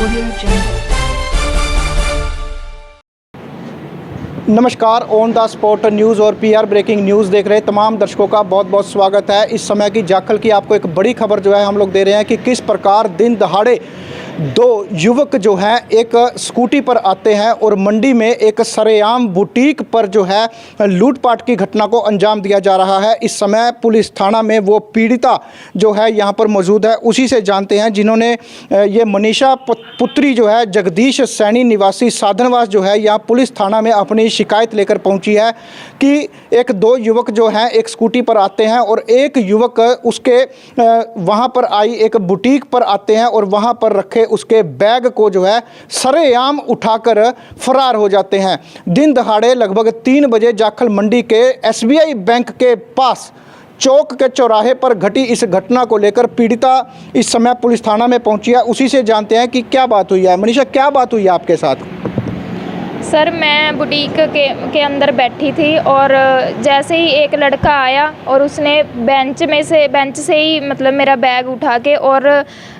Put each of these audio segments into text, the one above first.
Audio Jungle. नमस्कार, on the spot news और PR breaking news देख रहे तमाम दर्शकों का बहुत बहुत स्वागत है। इस समय की जाखल की आपको एक बड़ी खबर जो है हम लोग दे रहे हैं कि किस प्रकार दिन दहाड़े दो युवक जो हैं एक स्कूटी पर आते हैं और मंडी में एक सरेआम बुटीक पर जो है लूटपाट की घटना को अंजाम दिया जा रहा है। इस समय पुलिस थाना में वो पीड़िता जो है यहाँ पर मौजूद है, उसी से जानते हैं जिन्होंने ये मनीषा पुत्री जो है जगदीश सैनी निवासी साधनवास जो है यहाँ पुलिस थाना में अपनी शिकायत लेकर पहुंची है कि एक दो युवक जो हैं एक स्कूटी पर आते हैं और एक युवक उसके वहां पर आई एक बुटीक पर आते हैं और वहां पर रखे उसके बैग को जो है सरेआम उठाकर फरार हो जाते हैं। दिन दहाड़े लगभग 3 बजे जाखल मंडी के एसबीआई बैंक के पास चौक के चौराहे पर घटी इस घटना को लेकर पीड़िता इस समय पुलिस थाना में पहुंची है। उसी से जानते हैं कि क्या बात हुई है। मनीषा, क्या बात हुई है आपके साथ? सर, मैं बुटीक के अंदर बैठी थी और जैसे ही एक लड़का आया और उसने बेंच से ही मतलब मेरा बैग उठा के और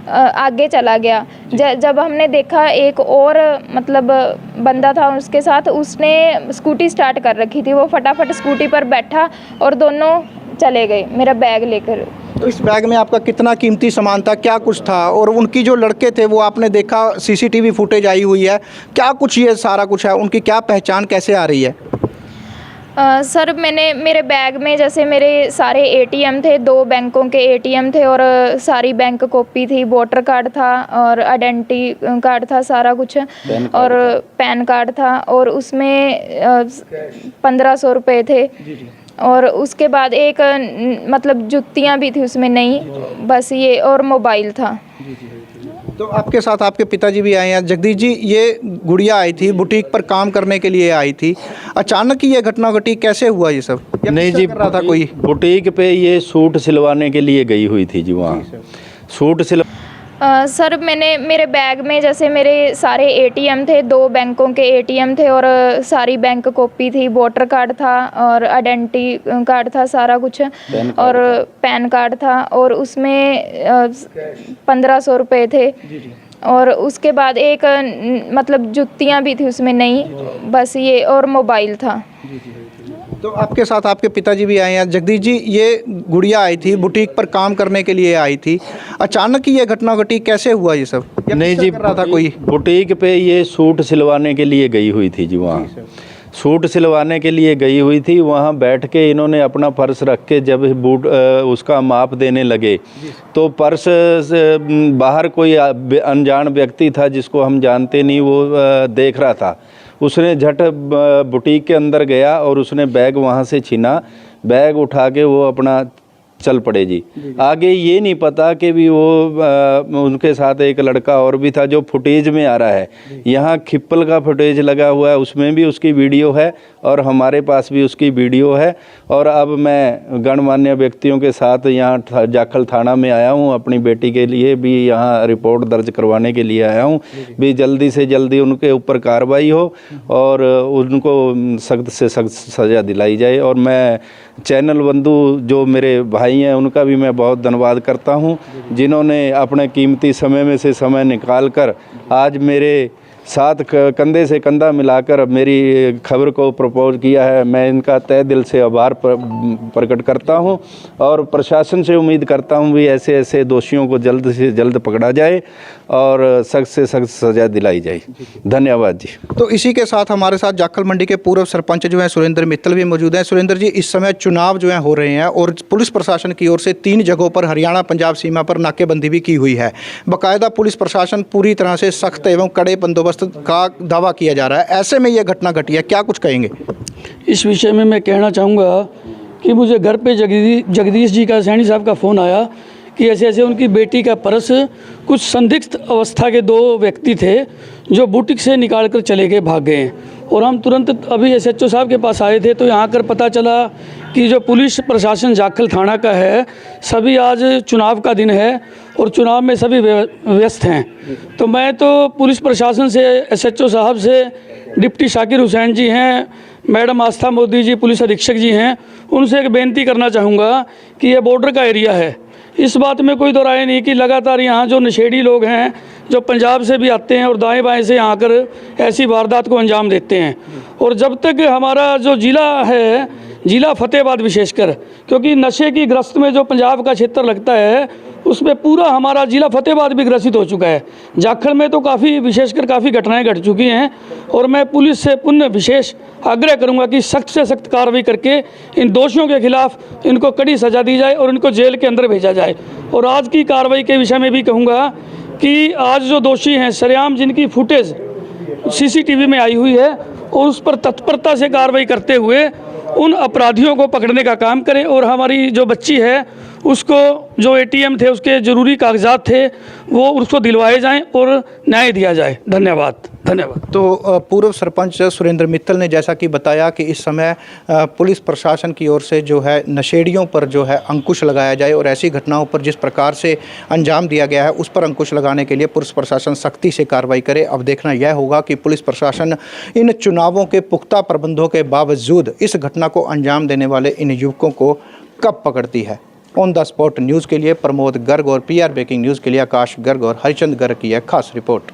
आगे चला गया। जब हमने देखा एक और मतलब बंदा था उसके साथ, उसने स्कूटी स्टार्ट कर रखी थी, वो फटाफट स्कूटी पर बैठा और दोनों चले गए मेरा बैग लेकर। तो इस बैग में आपका कितना कीमती सामान था, क्या कुछ था? और उनकी जो लड़के थे वो आपने देखा, सीसीटीवी फुटेज आई हुई है, क्या कुछ ये सारा कुछ है, उनकी क्या पहचान कैसे आ रही है? सर, मेरे बैग में जैसे मेरे सारे एटीएम थे, 2 बैंकों के एटीएम थे और सारी बैंक कॉपी थी, वोटर कार्ड था और आइडेंटिटी कार्ड था, सारा कुछ और पैन कार्ड था और उसमें 1500 रुपये थे। और उसके बाद एक मतलब जुतियाँ भी थी उसमें, नहीं बस ये, और मोबाइल था। तो आपके साथ आपके पिताजी भी आए हैं। जगदीश जी, ये गुड़िया आई थी, बुटीक पर काम करने के लिए आई थी, अचानक ही ये घटना घटी, कैसे हुआ ये सब? नहीं जी, कर रहा था कोई बुटीक पे ये सूट सिलवाने के लिए गई हुई थी जी, वहाँ सूट सिल सर, मेरे बैग में जैसे मेरे सारे एटीएम थे, 2 बैंकों के एटीएम थे और सारी बैंक कॉपी थी, वोटर कार्ड था और आइडेंटिटी कार्ड था, सारा कुछ और पैन कार्ड था और उसमें 1500 रुपये थे। और उसके बाद एक मतलब जुतियाँ भी थी उसमें, नहीं बस ये, और मोबाइल था। तो आपके साथ आपके पिताजी भी आए हैं। जगदीश जी, ये गुड़िया आई थी, बुटीक पर काम करने के लिए आई थी, अचानक ही ये घटना घटी, कैसे हुआ ये सब? नहीं जी, कर रहा था कोई बुटीक पे ये सूट सिलवाने के लिए गई हुई थी जी, वहाँ सूट सिलवाने के लिए गई हुई थी। वहाँ बैठ के इन्होंने अपना पर्स रख के जब उसका माप देने लगे तो पर्स से बाहर कोई अनजान व्यक्ति था जिसको हम जानते नहीं, वो देख रहा था। उसने झट बुटीक के अंदर गया और उसने बैग वहाँ से छीना, बैग उठा के वो अपना चल पड़े जी। आगे ये नहीं पता कि भी वो उनके साथ एक लड़का और भी था जो फुटेज में आ रहा है। यहाँ खिप्पल का फुटेज लगा हुआ है, उसमें भी उसकी वीडियो है और हमारे पास भी उसकी वीडियो है। और अब मैं गणमान्य व्यक्तियों के साथ यहाँ जाखल थाना में आया हूँ, अपनी बेटी के लिए भी यहाँ रिपोर्ट दर्ज करवाने के लिए आया हूँ भी जल्दी से जल्दी उनके ऊपर कार्रवाई हो और उनको सख्त से सख्त सज़ा दिलाई जाए। और मैं चैनल बंधु जो मेरे भाई हैं उनका भी मैं बहुत धन्यवाद करता हूं, जिन्होंने अपने कीमती समय में से समय निकाल कर आज मेरे साथ कंधे से कंधा मिलाकर मेरी खबर को प्रपोज किया है। मैं इनका तहे दिल से आभार प्रकट करता हूं और प्रशासन से उम्मीद करता हूं भी ऐसे ऐसे दोषियों को जल्द से जल्द पकड़ा जाए और सख्त से सख्त सज़ा दिलाई जाए। धन्यवाद जी। तो इसी के साथ हमारे साथ जाखल मंडी के पूर्व सरपंच जो हैं सुरेंद्र मित्तल भी मौजूद हैं। सुरेंद्र जी, इस समय चुनाव जो है हो रहे हैं और पुलिस प्रशासन की ओर से 3 जगहों पर हरियाणा पंजाब सीमा पर नाकेबंदी भी की हुई है। बाकायदा पुलिस प्रशासन पूरी तरह से सख्त एवं कड़े बंदोबस्त का दावा किया जा रहा है। ऐसे में यह घटना घटी है, क्या कुछ कहेंगे इस विषय में? मैं कहना चाहूँगा कि मुझे घर पे जगदीश जी का, सैनी साहब का फ़ोन आया कि ऐसे ऐसे उनकी बेटी का पर्स कुछ संदिग्ध अवस्था के 2 व्यक्ति थे जो बुटीक से निकाल कर चले गए, भाग गए। और हम तुरंत अभी एसएचओ साहब के पास आए थे तो यहाँ कर पता चला कि जो पुलिस प्रशासन जाखल थाना का है, सभी आज चुनाव का दिन है और चुनाव में सभी व्यस्त हैं। तो मैं तो पुलिस प्रशासन से, एसएचओ साहब से, डिप्टी शाकिर हुसैन जी हैं, मैडम आस्था मोदी जी पुलिस अधीक्षक जी हैं, उनसे एक बेनती करना चाहूँगा कि ये बॉर्डर का एरिया है, इस बात में कोई दो राय नहीं कि लगातार यहाँ जो नशेड़ी लोग हैं जो पंजाब से भी आते हैं और दाएं बाएं से यहाँ आकर ऐसी वारदात को अंजाम देते हैं। और जब तक हमारा जो ज़िला है, ज़िला फतेहाबाद विशेषकर, क्योंकि नशे की ग्रस्त में जो पंजाब का क्षेत्र लगता है उसमें पूरा हमारा ज़िला फतेहाबाद भी ग्रसित हो चुका है। जाखल में तो काफ़ी घटनाएं घट चुकी हैं और मैं पुलिस से पुनः विशेष आग्रह करूंगा कि सख्त से सख्त कार्रवाई करके इन दोषियों के खिलाफ इनको कड़ी सज़ा दी जाए और इनको जेल के अंदर भेजा जाए। और आज की कार्रवाई के विषय में भी कहूँगा कि आज जो दोषी हैं सरेआम, जिनकी फुटेज CCTV में आई हुई है, और उस पर तत्परता से कार्रवाई करते हुए उन अपराधियों को पकड़ने का काम करें। और हमारी जो बच्ची है उसको जो ATM थे, उसके ज़रूरी कागजात थे, वो उसको दिलवाए जाएं और न्याय दिया जाए। धन्यवाद। तो पूर्व सरपंच सुरेंद्र मित्तल ने जैसा कि बताया कि इस समय पुलिस प्रशासन की ओर से जो है नशेड़ियों पर जो है अंकुश लगाया जाए और ऐसी घटनाओं पर जिस प्रकार से अंजाम दिया गया है उस पर अंकुश लगाने के लिए पुलिस प्रशासन सख्ती से कार्रवाई करे। अब देखना यह होगा कि पुलिस प्रशासन इन चुनावों के पुख्ता प्रबंधों के बावजूद इस घटना को अंजाम देने वाले इन युवकों को कब पकड़ती है। ऑन द स्पॉट न्यूज़ के लिए प्रमोद गर्ग और PR ब्रेकिंग न्यूज़ के लिए आकाश गर्ग और हरिचंद गर्ग की यह खास रिपोर्ट।